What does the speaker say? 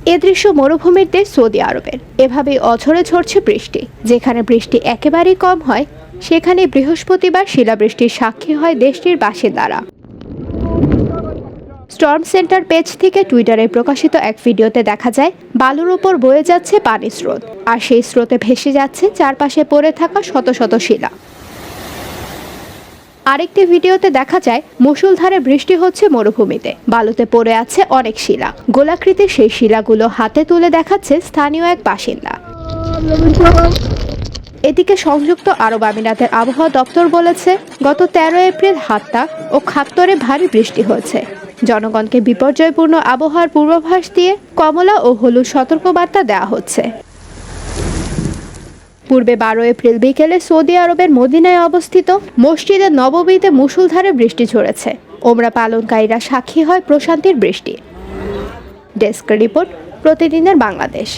এ দৃশ্য মরুভূমির দেশ সৌদি আরবের। এভাবেই অঝরে ঝরছে বৃষ্টি। যেখানে বৃষ্টি একেবারেই কম হয়, সেখানে বৃহস্পতিবার শিলাবৃষ্টির সাক্ষী হয় দেশটির বাসিন্দারা। স্টর্ম সেন্টার পেজ থেকে টুইটারে প্রকাশিত এক ভিডিওতে দেখা যায় বালুর উপর বয়ে যাচ্ছে পানির স্রোত, আর সেই স্রোতে ভেসে যাচ্ছে চারপাশে পড়ে থাকা শত শত শিলা। আরেকটি ভিডিওতে দেখা যায় মুষলধারে বৃষ্টি হচ্ছে মরুভূমিতে, বালুতে পড়ে আছে অনেক শিলা। গোলাকৃতির সেই শিলাগুলো হাতে তুলে দেখাচ্ছে স্থানীয় এক বাসিন্দা। এদিকে সংযুক্ত আরব আমিরাতের আবহাওয়া দপ্তর বলেছে, গত 13 এপ্রিল হাত্তা ও খাত্তরে ভারী বৃষ্টি হয়েছে। জনগণকে বিপর্যয়পূর্ণ আবহাওয়ার পূর্বাভাস দিয়ে কমলা ও হলুদ সতর্কবার্তা দেওয়া হচ্ছে। পূর্বে 12 এপ্রিল বিকেলে সৌদি আরবের মদিনায় অবস্থিত মসজিদে নববীতে মুষলধারে বৃষ্টি ঝরেছে। ওমরা পালনকারীরা সাক্ষী হয় প্রশান্তির বৃষ্টি। ডেস্ক রিপোর্ট, প্রতিদিনের বাংলাদেশ।